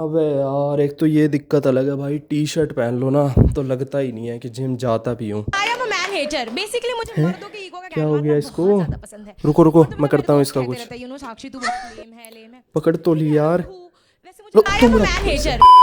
अबे यार, एक तो ये दिक्कत अलग है भाई, टी शर्ट पहन लो ना तो लगता ही नहीं है कि जिम जाता भी हूँ। I am a man hater. Basically मुझे है, मर्दों के ईगो का क्या ज्ञान हो मारना गया इसको? बहुत ज्यादा पसंद है। रुको रुको, और तुम मैं लोग मेरे करता हूँ को इसका कहते कुछ। रहते हो साक्षी तू बहुत लेम है लेम है। पकड़ तो अरे ली यार यार। मैं हूँ। वैसे मुझे आई एम अ तुम मैन रखो इसे। हेटर।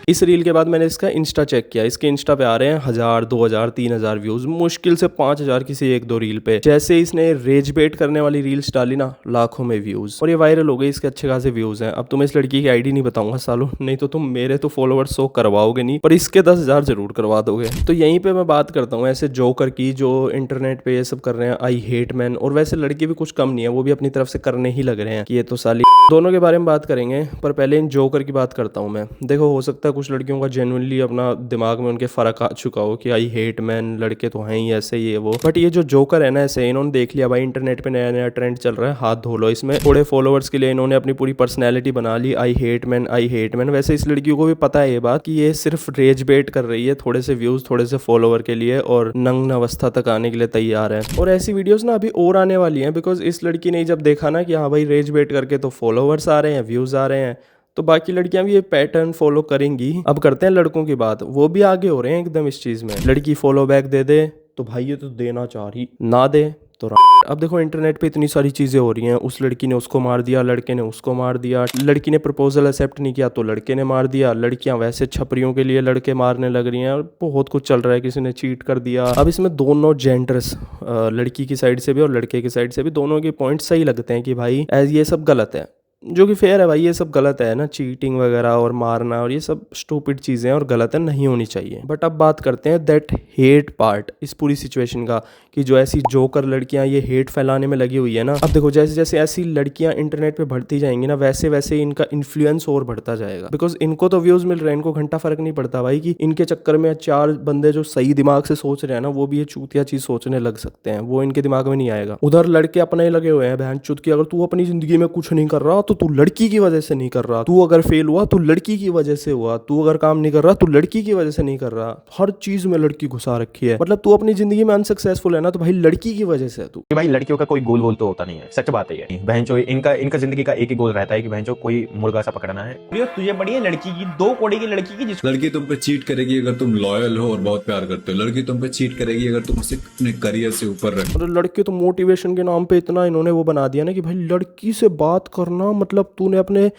इस रील के बाद मैंने इसका इंस्टा चेक किया। इसके इंस्टा पे आ रहे हैं 1000, 2000, 3000 व्यूज, मुश्किल से 5000 किसी एक दो रील पे। जैसे इसने रेज बेट करने वाली रील्स डाली ना, लाखों में व्यूज, और ये वायरल हो गई। इसके अच्छे खासे व्यूज हैं। अब तुम्हें इस लड़की की आईडी नहीं बताऊंगा सालों, नहीं तो तुम मेरे तो फॉलोअर्स शो करवाओगे नहीं, पर इसके 10,000 जरूर करवा दोगे। तो यहीं पे मैं बात करता हूँ ऐसे जोकर की जो इंटरनेट पे ये सब कर रहे हैं, आई हेट मैन। और वैसे लड़के भी कुछ कम नहीं है, वो भी अपनी तरफ से करने ही लग रहे हैं कि ये तो साली। दोनों के बारे में बात करेंगे, पर पहले इन जोकर की बात करता हूँ मैं। देखो, हो सकता है कुछ लड़कियों का जेन्युइनली अपना दिमाग में उनके फर्क आ चुका हो कि आई हेट मैन, लड़के तो हैं ही ऐसे, ये वो। बट ये जो जोकर है ना, ऐसे इन्होंने देख लिया भाई इंटरनेट पे नया नया ट्रेंड चल रहा है, हाथ धो लो इसमें। थोड़े फॉलोअर्स के लिए इन्होंने अपनी पूरी पर्सनैलिटी बना ली, I hate man, I hate man. वैसे इस लड़की को भी पता है ये बात कि ये सिर्फ रेज बेट कर रही है, थोड़े से व्यूज, थोड़े से फॉलोअर के लिए, और नग्न अवस्था तक आने के लिए तैयार है। और ऐसी वीडियोस ना अभी और आने वाली हैं, बिकॉज इस लड़की ने जब देखा ना कि हाँ भाई रेज बेट करके तो फॉलोअर्स आ रहे हैं, व्यूज आ रहे हैं, तो बाकी लड़कियां भी ये पैटर्न फॉलो करेंगी। अब करते हैं लड़कों की बात। वो भी आगे हो रहे हैं एकदम इस चीज में। लड़की फॉलो बैक दे दे तो भाई ये तो देना चाह रही, ना दे तो अब देखो इंटरनेट पे इतनी सारी चीजें हो रही हैं। उस लड़की ने उसको मार दिया, लड़के ने उसको मार दिया, लड़की ने प्रपोजल एक्सेप्ट नहीं किया तो लड़के ने मार दिया, लड़कियां वैसे छपरियों के लिए लड़के मारने लग रही हैं, और बहुत कुछ चल रहा है। किसी ने चीट कर दिया। अब इसमें दोनों जेंडर्स, लड़की की साइड से भी और लड़के की साइड से भी, दोनों के पॉइंट सही लगते हैं कि भाई ये सब गलत है, जो कि फेयर है भाई। ये सब गलत है ना, चीटिंग वगैरह और मारना और ये सब स्टूपिड चीज़ें हैं और गलत है, नहीं होनी चाहिए। बट अब बात करते हैं दैट हेट पार्ट इस पूरी सिचुएशन का, कि जो ऐसी जोकर लड़कियां ये हेट फैलाने में लगी हुई है ना। अब देखो, जैसे जैसे ऐसी लड़कियां इंटरनेट पे बढ़ती जाएंगी ना, वैसे वैसे इनका इन्फ्लुएंस और बढ़ता जाएगा। बिकॉज इनको तो व्यूज मिल रहे हैं, इनको घंटा फर्क नहीं पड़ता भाई कि इनके चक्कर में चार बंदे जो सही दिमाग से सोच रहे हैं ना, वो भी ये चूतिया चीज सोचने लग सकते हैं। वो इनके दिमाग में नहीं आएगा। उधर लड़के अपने ही लगे हुए हैं बहन चुत की, अगर तू अपनी जिंदगी में कुछ नहीं कर रहा तो तू लड़की की वजह से नहीं कर रहा, तू अगर फेल हुआ तो लड़की की वजह से हुआ, तू अगर काम नहीं कर रहा तो लड़की की वजह से नहीं कर रहा। हर चीज में लड़की घुसा रखी है। मतलब तू अपनी जिंदगी में अनसक्सेसफुल है ना, तो भाई लड़की की वजह से है तू। कि भाई लड़कियों का कोई गोल वोल तो होता नहीं है, सच बात है ये। बहनचो इनका इनका जिंदगी का एक ही गोल रहता है कि बहनचो कोई मुर्गा सा पकड़ना है। तुझे पड़ी है लड़की की, 2 कौड़ी की लड़की की, जिसको लड़की तुम पे चीट करेगी अगर तुम लॉयल हो और बहुत प्यार करते हो। लड़की तुम पे चीट करेगी अगर तुम उसे अपने करियर से ऊपर रखो। और लड़के तो मोटिवेशन के नाम पे इतना इन्होंने वो बना दिया ना कि भाई लड़की से बात करना मतलब तूने अपने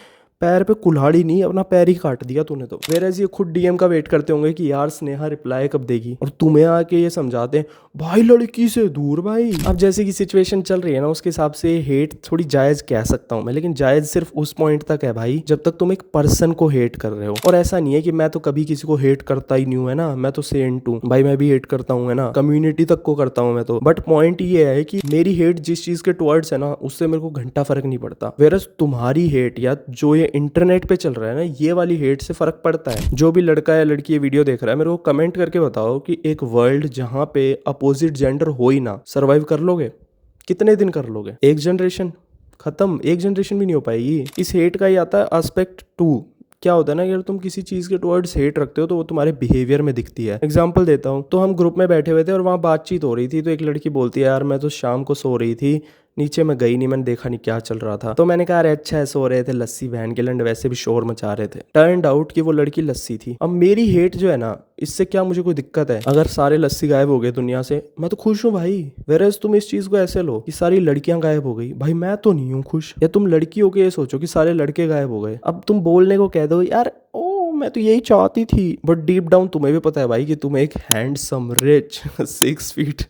पैर पे कुल्हाड़ी नहीं, अपना पैर ही काट दिया तूने तो। वेरएज ये खुद डीएम का वेट करते होंगे कि यार स्नेहा रिप्लाई कब देगी, और तुम्हें आके ये समझाते हैं भाई लड़की से दूर भाई। अब जैसे की सिचुएशन चल रही है ना, उसके हिसाब से हेट थोड़ी जायज कह सकता हूँ मैं, लेकिन जायज सिर्फ उस पॉइंट तक है भाई जब तक तुम एक पर्सन को हेट कर रहे हो। और ऐसा नहीं है कि मैं तो कभी किसी को हेट करता ही नहीं हूँ, है ना, मैं तो सेंट हूँ भाई, मैं भी हेट करता हूँ, है ना, कम्युनिटी तक को करता हूँ मैं तो। बट पॉइंट ये है कि मेरी हेट जिस चीज के टुवर्ड्स है ना, उससे मेरे को घंटा फर्क नहीं पड़ता। वेरस तुम्हारी हेट या जो ये इंटरनेट पे चल रहा है ना, ये वाली हेट से फर्क पड़ता है। जो भी लड़का या लड़की ये वीडियो देख रहा है, मेरे को कमेंट करके बताओ कि एक वर्ल्ड जहां पे अपोजिट जेंडर हो ही ना, सर्वाइव कर लोगे? कितने दिन कर लोगे? एक जनरेशन खत्म, एक जनरेशन भी नहीं हो पाएगी। इस हेट का ही आता है एस्पेक्ट 2। क्या होता है ना, अगर तुम किसी चीज के टुवर्ड्स हेट रखते हो तो वो तुम्हारे बिहेवियर में दिखती है। एग्जांपल देता हूँ, तो हम ग्रुप में बैठे हुए थे और वहाँ बातचीत हो रही थी, तो एक लड़की बोलती है यार मैं तो शाम को सो रही थी, नीचे मैं गई नहीं, मैंने देखा नहीं क्या चल रहा था। तो मैंने कहा अरे अच्छा है, सो रहे थे, लस्सी बहन के लंड वैसे भी शोर मचा रहे थे। टर्न्ड आउट कि वो लड़की लस्सी थी। अब मेरी हेट जो है ना, इससे क्या मुझे कोई दिक्कत है? अगर सारे लस्सी गायब हो गए दुनिया से, मैं तो खुश हूँ भाई। वेरएज तुम इस चीज को ऐसे लो कि सारी लड़कियां गायब हो गई, भाई मैं तो नहीं हूँ खुश। या तुम लड़की हो के ये सोचो कि सारे लड़के गायब हो गए। अब तुम बोलने को कह दो यार ओ मैं तो यही चाहती थी, बट डीप डाउन तुम्हें भी पता है भाई कि तुम्हें एक हैंडसम रिच 6 फीट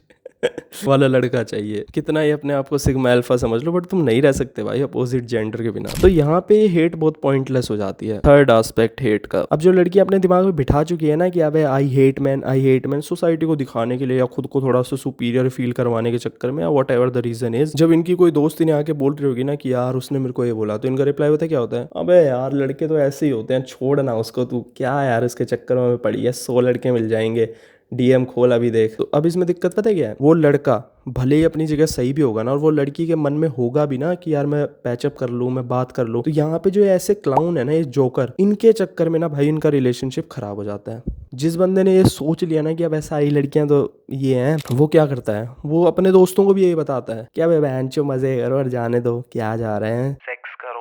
वाला लड़का चाहिए। कितना ही अपने आप को सिग्मा अल्फा समझ लो, बट तुम नहीं रह सकते भाई अपोजिट जेंडर के बिना। तो यहाँ पे हेट बहुत पॉइंटलेस हो जाती है। थर्ड एस्पेक्ट हेट का, अब जो लड़की अपने दिमाग में बिठा चुकी है ना कि अब आई hate man, I hate man, society को दिखाने के लिए या खुद को थोड़ा सा सुपीरियर फील करवाने के चक्कर में, या whatever the reason is, जब इनकी कोई दोस्त इन्हें आके बोल रही होगी ना कि यार उसने मेरे को ये बोला, तो इनका रिप्लाई होता है क्या होता है, अबे यार लड़के तो ऐसे ही होते हैं, छोड़ ना उसको, तू क्या यार उसके चक्कर में पड़ी है, 100 लड़के मिल जाएंगे, डीएम खोल अभी देख। तो अब इसमें दिक्कत पता है क्या है, वो लड़का भले ही अपनी जगह सही भी होगा ना, और वो लड़की के मन में होगा भी ना कि यार मैं पैचअप कर लूँ, मैं बात कर लूँ, तो यहाँ पे जो ऐसे क्लाउन है ना, ये जोकर, इनके चक्कर में ना भाई इनका रिलेशनशिप खराब हो जाता है। जिस बंदे ने ये सोच लिया ना कि अब ऐसा आई लड़कियां तो ये हैं, वो क्या करता है, वो अपने दोस्तों को भी यही बताता है कि अब बहन चो मजे करो और जाने दो, क्या जा रहे हैं सेक्स करो।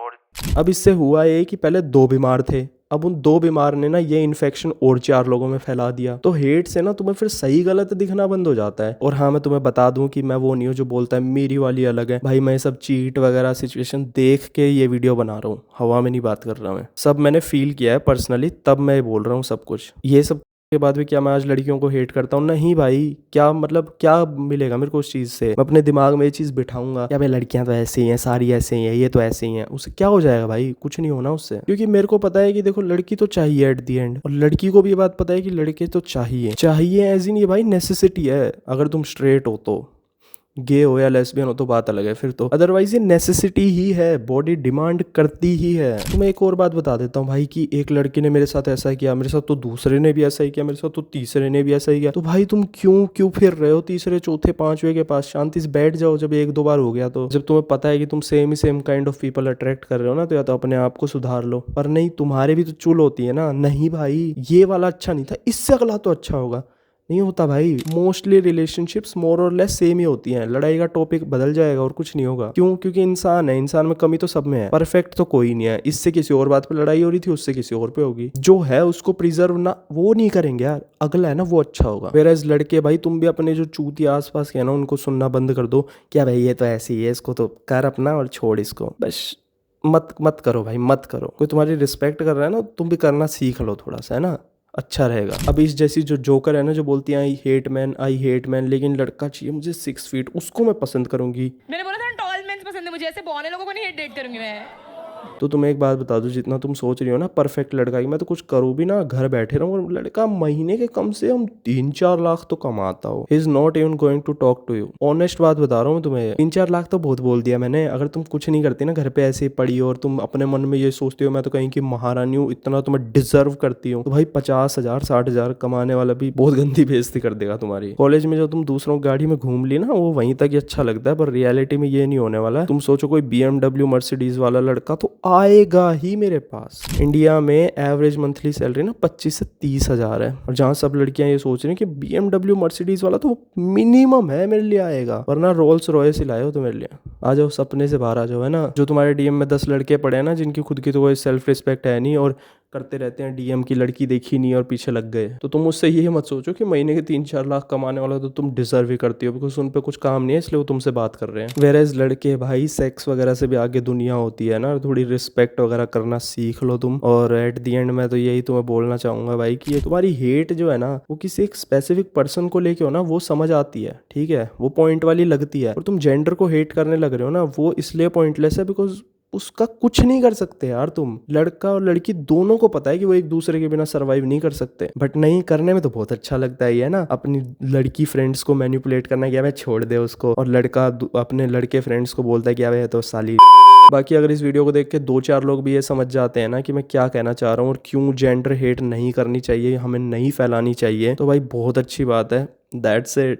अब इससे हुआ ये कि पहले 2 बीमार थे, अब उन 2 बीमार ने ना ये इन्फेक्शन और 4 लोगों में फैला दिया। तो हेट से ना तुम्हें फिर सही गलत दिखना बंद हो जाता है। और हाँ, मैं तुम्हें बता दूं कि मैं वो नहीं हूँ जो बोलता है मेरी वाली अलग है। भाई मैं सब चीट वगैरह सिचुएशन देख के ये वीडियो बना रहा हूँ, हवा में नहीं बात कर रहा मैं, सब मैंने फील किया है पर्सनली, तब मैं बोल रहा हूँ सब कुछ। ये सब के बाद भी क्या मैं आज लड़कियों को हेट करता हूँ? नहीं भाई, क्या मतलब क्या मिलेगा मेरे को उस चीज़ से? मैं अपने दिमाग में ये चीज़ बिठाऊंगा क्या भाई लड़कियां तो ऐसे ही हैं, सारी ऐसे ही हैं, ये तो ऐसे ही हैं, उससे क्या हो जाएगा भाई? कुछ नहीं होना उससे, क्योंकि मेरे को पता है कि देखो लड़की तो चाहिए एट दी एंड, और लड़की को भी ये बात पता है कि लड़के तो चाहिए एज इन ये भाई नेसेसिटी है। अगर तुम स्ट्रेट हो तो, गे हो या लेस्बियन हो तो बात अलग है फिर तो, अदरवाइज ये नेसेसिटी ही है, बॉडी डिमांड करती ही है। तो मैं एक और बात बता देता हूँ भाई कि एक लड़के ने मेरे साथ ऐसा किया, मेरे साथ तो दूसरे ने भी ऐसा ही किया, मेरे साथ तो तीसरे ने भी ऐसा ही किया। तो भाई तुम क्यों फिर रहे हो तीसरे चौथे पांचवे के पास? शांति से बैठ जाओ। जब 1-2 बार हो गया, तो जब तुम्हें पता है कि तुम same kind of people attract कर रहे हो ना, तो या तो अपने आप को सुधार लो। पर नहीं, तुम्हारे भी तो चुल होती है ना, नहीं भाई ये वाला अच्छा नहीं था, इससे अगला तो अच्छा होगा। नहीं होता भाई। मोस्टली रिलेशनशिप्स मोर और लेस सेम ही होती हैं। लड़ाई का टॉपिक बदल जाएगा और कुछ नहीं होगा। क्यों? क्योंकि इंसान है, इंसान में कमी तो सब में है, परफेक्ट तो कोई नहीं है। इससे किसी और बात पे लड़ाई हो रही थी, उससे किसी और पे होगी। जो है उसको प्रिजर्व ना वो नहीं करेंगे यार, अगला है ना वो अच्छा होगा। वेयरएज लड़के भाई, तुम भी अपने जो चूती आसपास के है ना उनको सुनना बंद कर दो। क्या भाई ये तो ऐसी ही है, इसको तो कर अपना और छोड़ इसको, बस मत करो भाई, मत करो। कोई तुम्हारी रिस्पेक्ट कर रहा है ना, तुम भी करना सीख लो थोड़ा सा, है ना, अच्छा रहेगा। अब इस जैसी जो जोकर है ना, जो बोलती है आई हेट मैन, लेकिन लड़का चाहिए मुझे 6 फीट, उसको मैं पसंद करूंगी। मैंने बोला था टॉल मेंस पसंद है मुझे, ऐसे बौने लोगों को नहीं डेट करूंगी मैं। तो तुम्हें एक बात बता दूं, जितना तुम सोच रही हो ना परफेक्ट लड़का की, मैं तो कुछ करूँ भी ना, घर बैठे रहूँ और लड़का महीने के कम से कम 3-4 लाख तो कमाता हो, is not even going to talk to you. Honest बात बता रहा हूँ तुम्हें, 3-4 लाख तो बहुत बोल दिया मैंने। अगर तुम कुछ नहीं करती ना, घर पे ऐसे ही पड़ी हो और तुम अपने मन में ये सोचते हो मैं तो कहीं की महारानी हूँ, इतना तो मैं डिजर्व करती हूँ, तो भाई 50,000 60,000 कमाने वाला भी बहुत गंदी बेइज्जती कर देगा तुम्हारी। कॉलेज में जो तुम दूसरों की गाड़ी में घूम ली ना, वो वहीं तक ही अच्छा लगता है, पर रियलिटी में ये नहीं होने वाला है। तुम सोचो कोई BMW मर्सिडीज वाला लड़का तो आएगा ही मेरे पास। इंडिया में एवरेज मंथली सैलरी ना 25 से 30 हजार है, और जहाँ सब लड़कियां ये सोच रही हैं कि BMW मर्सिडीज वाला तो मिनिमम है मेरे लिए आएगा, वरना रोल्स रॉयस ही लाए हो तो मेरे लिए। आ जाओ, सपने से बाहर आ जाओ, है ना। जो तुम्हारे डीएम में 10 लड़के पड़े हैं ना, जिनकी खुद की तो कोई सेल्फ रिस्पेक्ट है नहीं, और करते रहते हैं डीएम की लड़की देखी नहीं और पीछे लग गए, तो तुम उससे ये मत सोचो कि महीने के 3-4 लाख कमाने वाला तो तुम डिजर्व ही करती हो, बिकॉज उन पे कुछ काम नहीं है इसलिए वो तुमसे बात कर रहे हैं। वेयरएज लड़के भाई, सेक्स वगैरह से भी आगे दुनिया होती है ना, थोड़ी रिस्पेक्ट वगैरह करना सीख लो तुम। और एट दी एंड मैं तो यही तुम्हें बोलना चाहूंगा भाई कि ये तुम्हारी हेट जो है ना, वो किसी एक स्पेसिफिक पर्सन को लेके हो ना, वो समझ आती है, ठीक है, वो पॉइंट वाली लगती है। और तुम जेंडर को हेट करने लग रहे हो ना, वो इसलिए पॉइंटलेस है बिकॉज उसका कुछ नहीं कर सकते यार तुम। लड़का और लड़की दोनों को पता है कि वो एक दूसरे के बिना सरवाइव नहीं कर सकते, बट नहीं, करने में तो बहुत अच्छा लगता है ये ना, अपनी लड़की फ्रेंड्स को मैनिपुलेट करना, क्या मैं छोड़ दे उसको, और लड़का अपने लड़के फ्रेंड्स को बोलता है क्या भाई तो साली। बाकी अगर इस वीडियो को देख के 2-4 लोग भी ये समझ जाते हैं ना कि मैं क्या कहना चाह रहा हूँ और क्यों जेंडर हेट नहीं करनी चाहिए, हमें नहीं फैलानी चाहिए, तो भाई बहुत अच्छी बात है। That's it.